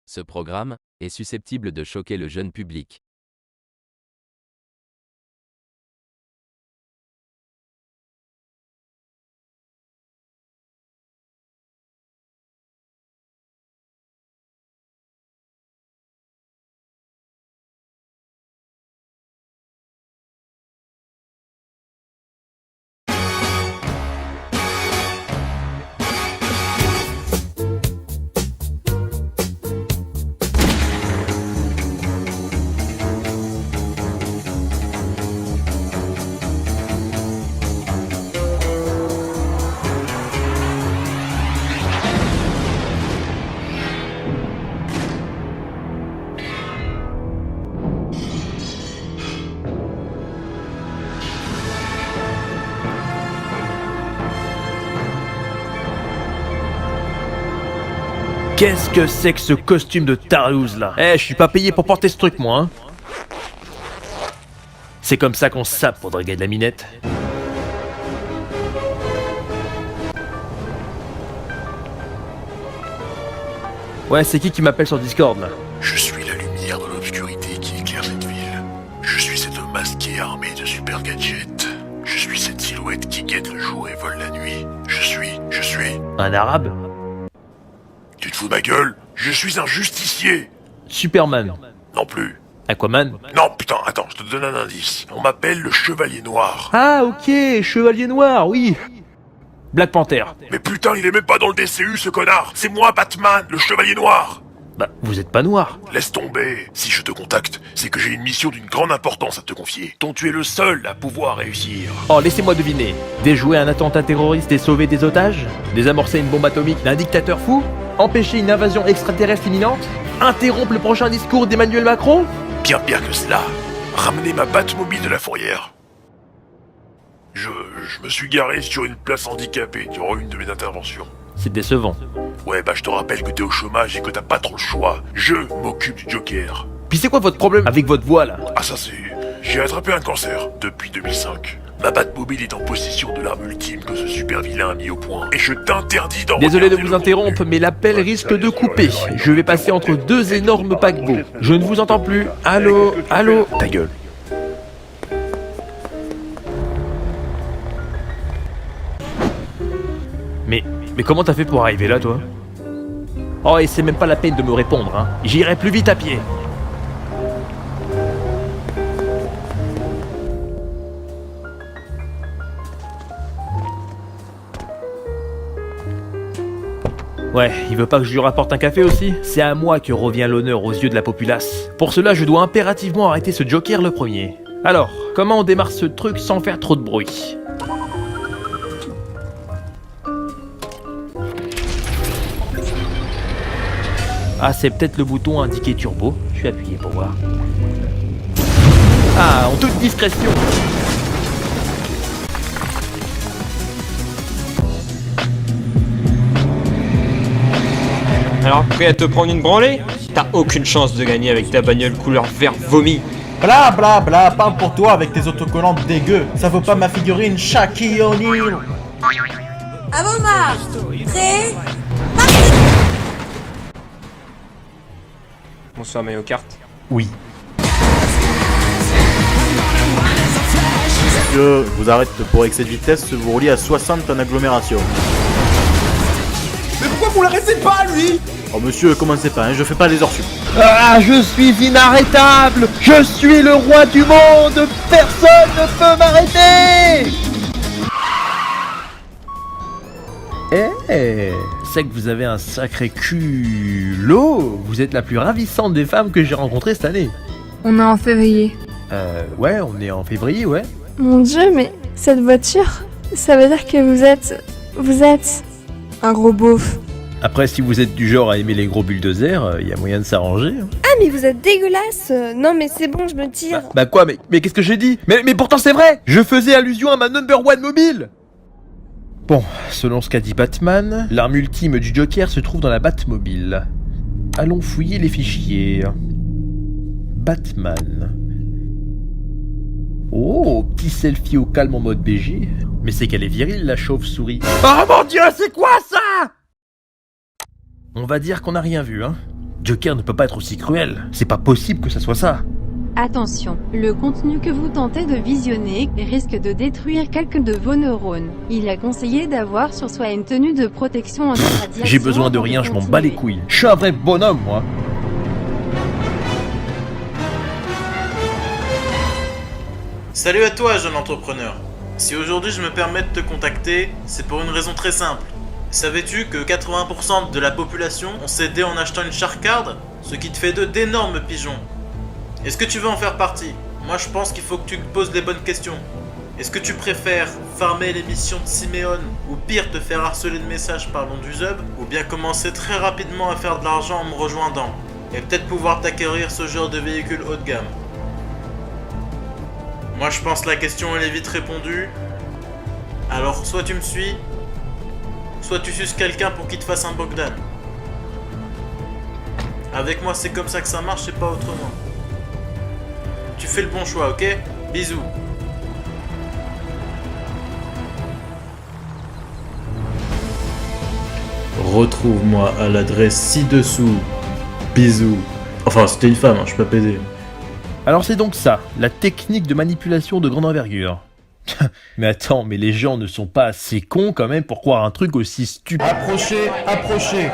Ce programme est susceptible de choquer le jeune public. Qu'est-ce que c'est que ce costume de tarlouse là? Eh, je suis pas payé pour porter ce truc moi, hein. C'est comme ça qu'on se sape pour draguer de la minette. Ouais, c'est qui m'appelle sur Discord là? Je suis la lumière de l'obscurité qui éclaire cette ville. Je suis cet homme masqué armé de super gadgets. Je suis cette silhouette qui guette le jour et vole la nuit. Je suis... Un arabe? Tu te fous de ma gueule? Je suis un justicier. Superman? Non plus. Aquaman? Non, putain, attends, je te donne un indice. On m'appelle le Chevalier Noir. Ah ok, Chevalier Noir, oui. Black Panther. Mais putain, il est même pas dans le DCU, ce connard. C'est moi, Batman, le Chevalier Noir. Bah, vous êtes pas noir. Laisse tomber. Si je te contacte, c'est que j'ai une mission d'une grande importance à te confier, dont tu es le seul à pouvoir réussir. Oh, laissez-moi deviner. Déjouer un attentat terroriste et sauver des otages? Désamorcer une bombe atomique d'un dictateur fou? Empêcher une invasion extraterrestre imminente? Interrompre le prochain discours d'Emmanuel Macron? Bien pire que cela. Ramener ma Batmobile de la fourrière. Je me suis garé sur une place handicapée durant une de mes interventions. C'est décevant. Ouais, bah je te rappelle que t'es au chômage et que t'as pas trop le choix. Je m'occupe du Joker. Puis c'est quoi votre problème avec votre voix là? Ah ça c'est... J'ai attrapé un cancer depuis 2005. Ma Batmobile est en possession de l'arme ultime que ce super vilain a mis au point. Et je t'interdis d'en Désolé de regarder vous le interrompre, contenu. mais l'appel risque de couper. Je vais passer entre deux énormes paquebots. Je ne vous entends plus. Allô? Allô? Ta gueule. Mais comment t'as fait pour arriver là, toi? Oh, et c'est même pas la peine de me répondre, hein. J'irai plus vite à pied. Ouais, il veut pas que je lui rapporte un café aussi? C'est à moi que revient l'honneur aux yeux de la populace. Pour cela, je dois impérativement arrêter ce Joker le premier. Alors, comment on démarre ce truc sans faire trop de bruit? Ah, c'est peut-être le bouton indiqué turbo. Je vais appuyer pour voir. Ah, en toute discrétion. Alors, prêt à te prendre une branlée? T'as aucune chance de gagner avec ta bagnole couleur vert vomi. Bla bla bla, parle pour toi avec tes autocollants dégueux. Ça vaut pas ma figurine Shaquille O'Neal. À vos marques, prêts? Bonsoir Mario Kart. Oui. Monsieur, je vous arrête pour excès de vitesse, vous rouliez à 60 en agglomération. Mais pourquoi vous l'arrêtez pas, lui? Oh monsieur, commencez pas, hein, je fais pas les hors sup. Ah, je suis inarrêtable. Je suis le roi du monde. Personne ne peut m'arrêter. C'est que vous avez un sacré culot. Vous êtes la plus ravissante des femmes que j'ai rencontrées cette année. On est en février. Ouais, on est en février, ouais. Mon Dieu, mais cette voiture, ça veut dire que vous êtes un gros beauf. Après, si vous êtes du genre à aimer les gros bulldozers, y a moyen de s'arranger. Hein. Ah mais vous êtes dégueulasse. Non mais c'est bon, je me tire. Bah quoi, mais qu'est-ce que j'ai dit? Mais pourtant c'est vrai. Je faisais allusion à ma number one mobile. Bon, selon ce qu'a dit Batman, l'arme ultime du Joker se trouve dans la Batmobile. Allons fouiller les fichiers. Batman. Oh, petit selfie au calme en mode BG. Mais c'est qu'elle est virile, la chauve-souris. Oh mon dieu, c'est quoi ça? On va dire qu'on n'a rien vu, hein. Joker ne peut pas être aussi cruel. C'est pas possible que ça soit ça. Attention, le contenu que vous tentez de visionner risque de détruire quelques de vos neurones. Il est conseillé d'avoir sur soi une tenue de protection anti-radiation. J'ai besoin de rien, je m'en bats les couilles. Je suis un vrai bonhomme, moi. Salut à toi, jeune entrepreneur. Si aujourd'hui je me permets de te contacter, c'est pour une raison très simple. Savais-tu que 80% de la population ont cédé en achetant une Sharkcard, ce qui te fait d'eux d'énormes pigeons? Est-ce que tu veux en faire partie? Moi je pense qu'il faut que tu te poses les bonnes questions. Est-ce que tu préfères farmer les missions de Simeon, ou pire te faire harceler de messages par l'Onduzub, ou bien commencer très rapidement à faire de l'argent en me rejoignant, et peut-être pouvoir t'acquérir ce genre de véhicule haut de gamme? Moi je pense que la question elle est vite répondue. Alors soit tu me suis, soit tu suces quelqu'un pour qu'il te fasse un Bogdan. Avec moi c'est comme ça que ça marche, c'est pas autrement. Tu fais le bon choix, ok? Bisous. Retrouve-moi à l'adresse ci-dessous. Bisous. Enfin, c'était une femme, hein, je suis pas pédé. Alors c'est donc ça, la technique de manipulation de grande envergure. Mais attends, mais les gens ne sont pas assez cons quand même pour croire un truc aussi stupide. Approchez, approchez.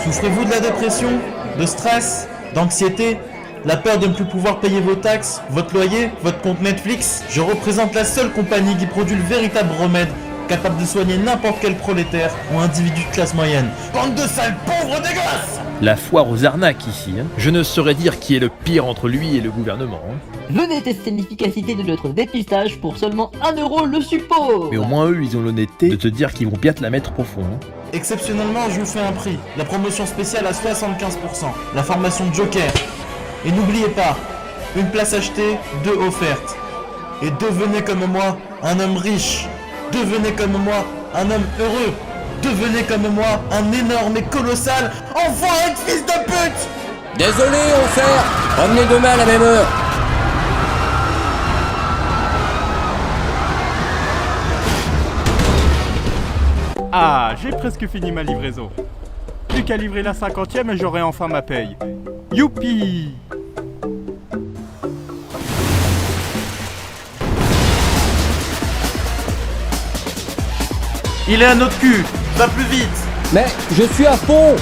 Souffrez-vous de la dépression, de stress, d'anxiété, la peur de ne plus pouvoir payer vos taxes, votre loyer, votre compte Netflix? Je représente la seule compagnie qui produit le véritable remède, capable de soigner n'importe quel prolétaire ou individu de classe moyenne. Bande de sales pauvres dégueulasses! La foire aux arnaques ici. Hein. Je ne saurais dire qui est le pire entre lui et le gouvernement. Hein. Venez tester l'efficacité de notre dépistage pour seulement 1 € le support. Mais au moins eux, ils ont l'honnêteté de te dire qu'ils vont bien te la mettre profond. Hein. Exceptionnellement, je vous fais un prix. La promotion spéciale à 75%. La formation Joker. Et n'oubliez pas, une place achetée, 2 offertes. Et devenez comme moi un homme riche. Devenez comme moi un homme heureux. Devenez comme moi un énorme et colossal enfoiré de fils de pute! Désolé, offert. Revenez demain à la même heure. Ah, j'ai presque fini ma livraison. Plus qu'à livrer la 50e et j'aurai enfin ma paye. Youpi! Il est à notre cul, va plus vite. Mais je suis à fond.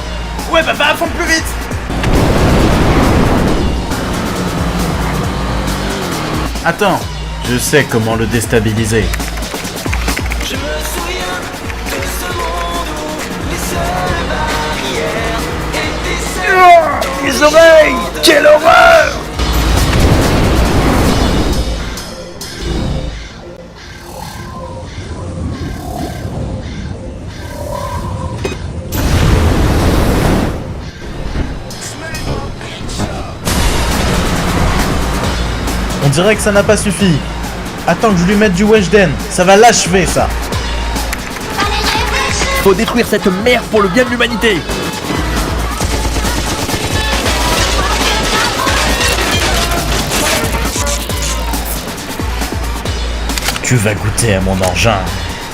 Ouais, bah va à fond plus vite. Attends, je sais comment le déstabiliser. Je me souviens de ce monde où les seules barrières étaient celles. Les oreilles! Quelle horreur! On dirait que ça n'a pas suffi. Attends que je lui mette du Weshden, ça va l'achever ça. Faut détruire cette merde pour le bien de l'humanité. Tu vas goûter à mon engin.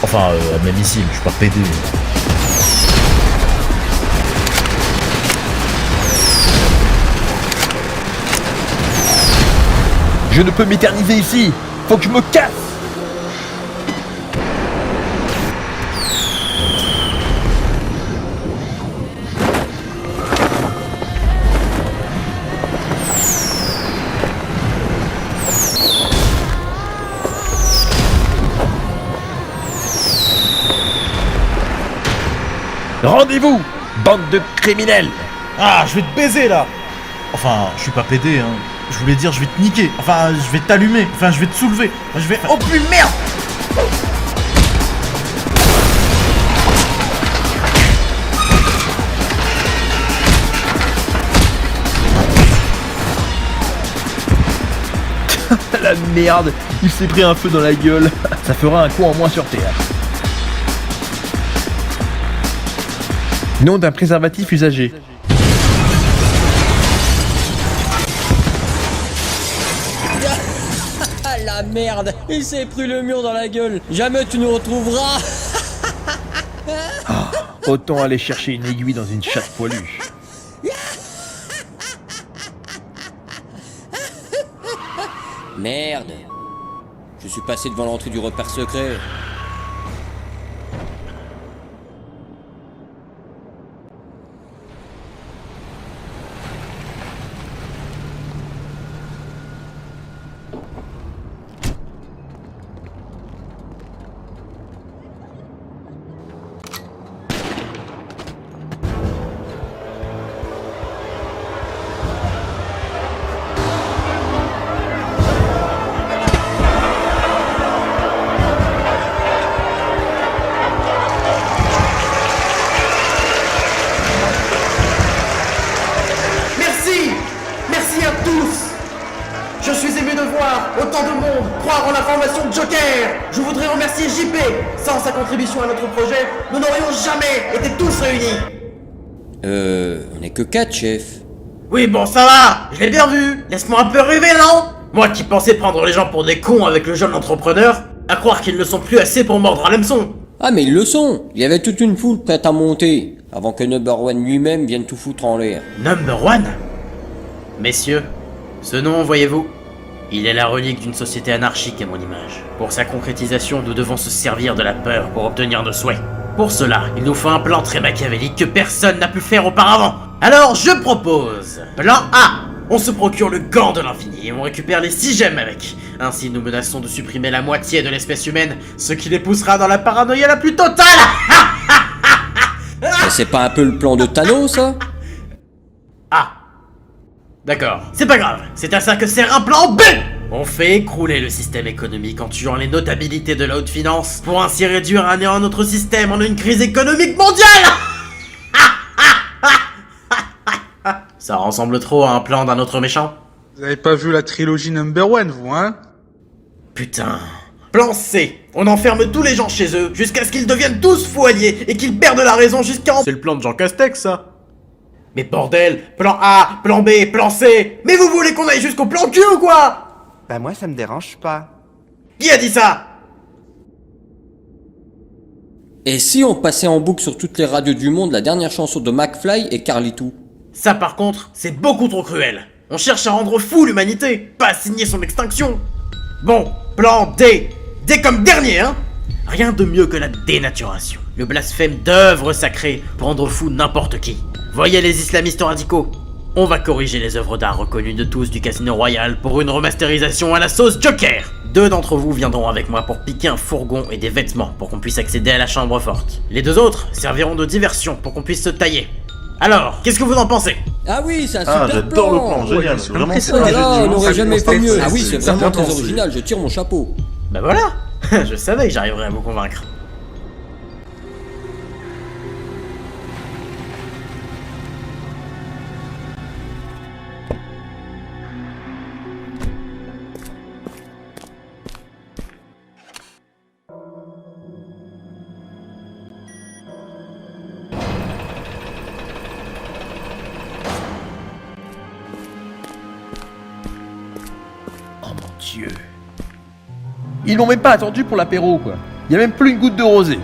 Enfin, à mes missiles, je suis pas pédé. Je ne peux m'éterniser ici. Faut que je me casse. Rendez-vous, bande de criminels. Ah, je vais te baiser là. Enfin, je suis pas pédé, hein. Je voulais dire, je vais te niquer. Enfin, je vais t'allumer. Enfin, je vais te soulever. Enfin, je vais... Oh, plus merde! La merde, il s'est pris un feu dans la gueule. Ça fera un coup en moins sur Terre. Nom d'un préservatif usagé. Ah la merde, il s'est pris le mur dans la gueule. Jamais tu nous retrouveras. Autant aller chercher une aiguille dans une chatte poilue. Merde. Je suis passé devant l'entrée du repère secret. Merci à tous. Je suis ému de voir autant de monde croire en la formation de Joker. Je voudrais remercier JP. Sans sa contribution à notre projet, nous n'aurions jamais été tous réunis. On est que 4, chef. Oui, bon, ça va, je l'ai bien vu. Laisse-moi un peu rêver, non? Moi qui pensais prendre les gens pour des cons avec le jeune entrepreneur, à croire qu'ils ne sont plus assez pour mordre à l'hameçon. Ah mais ils le sont. Il y avait toute une foule prête à monter, avant que Number One lui-même vienne tout foutre en l'air. Number One? Messieurs, ce nom, voyez-vous, il est la relique d'une société anarchique à mon image. Pour sa concrétisation, nous devons se servir de la peur pour obtenir nos souhaits. Pour cela, il nous faut un plan très machiavélique que personne n'a pu faire auparavant. Alors je propose... Plan A. On se procure le gant de l'infini et on récupère les 6 gemmes avec. Ainsi nous menaçons de supprimer la moitié de l'espèce humaine, ce qui les poussera dans la paranoïa la plus totale. Mais c'est pas un peu le plan de Thanos, ça? Ah. D'accord, c'est pas grave, c'est à ça que sert un plan B. On fait écrouler le système économique en tuant les notabilités de la haute finance, pour ainsi réduire à néant notre système en une crise économique mondiale. Ça ressemble trop à un plan d'un autre méchant. Vous avez pas vu la trilogie Number One, vous, hein? Putain. Plan C. On enferme tous les gens chez eux, jusqu'à ce qu'ils deviennent tous fous alliés, et qu'ils perdent la raison jusqu'à en... C'est le plan de Jean Castex, ça. Mais bordel, plan A, plan B, plan C. Mais vous voulez qu'on aille jusqu'au plan Q ou quoi? Bah moi ça me dérange pas. Qui a dit ça? Et si on passait en boucle sur toutes les radios du monde la dernière chanson de McFly et Carlito? Ça par contre, c'est beaucoup trop cruel. On cherche à rendre fou l'humanité, pas à signer son extinction. Bon, plan D. D comme dernier, hein? Rien de mieux que la dénaturation. Le blasphème d'œuvres sacrées pour rendre fou n'importe qui. Voyez les islamistes radicaux. On va corriger les œuvres d'art reconnues de tous du Casino Royal pour une remasterisation à la sauce Joker. 2 d'entre vous viendront avec moi pour piquer un fourgon et des vêtements pour qu'on puisse accéder à la chambre forte. Les 2 autres serviront de diversion pour qu'on puisse se tailler. Alors, qu'est-ce que vous en pensez? Ah oui, c'est un super plan. J'adore le plan, génial, c'est vraiment Oh là là, on n'aurait jamais fait mieux. Ah oui, c'est ça vraiment fait très penser. original, je tire mon chapeau. Bah voilà. Je savais que j'arriverais à vous convaincre. Dieu. Ils m'ont même pas attendu pour l'apéro, quoi. Y a même plus une goutte de rosé.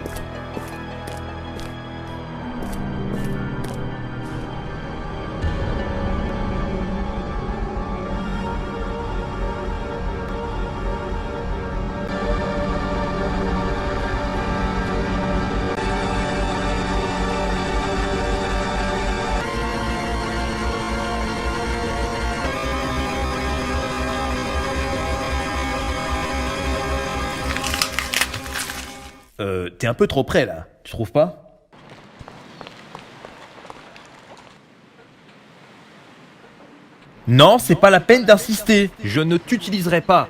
T'es un peu trop près là, tu trouves pas? Non, c'est pas la peine d'insister. Je ne t'utiliserai pas.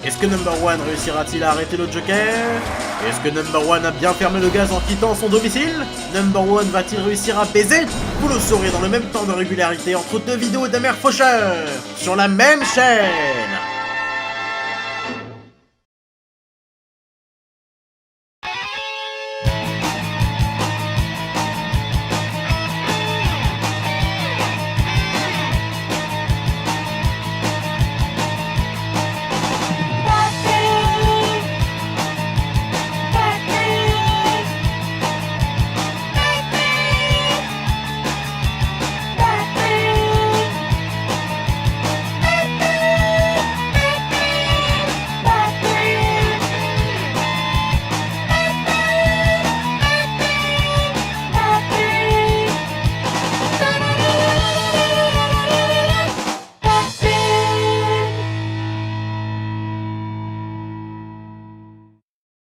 Est-ce que Number One réussira-t-il à arrêter le Joker? Est-ce que Number One a bien fermé le gaz en quittant son domicile? Number One va-t-il réussir à baiser? Vous le saurez dans le même temps de régularité entre 2 vidéos d'Amer Faucheur sur la même chaîne.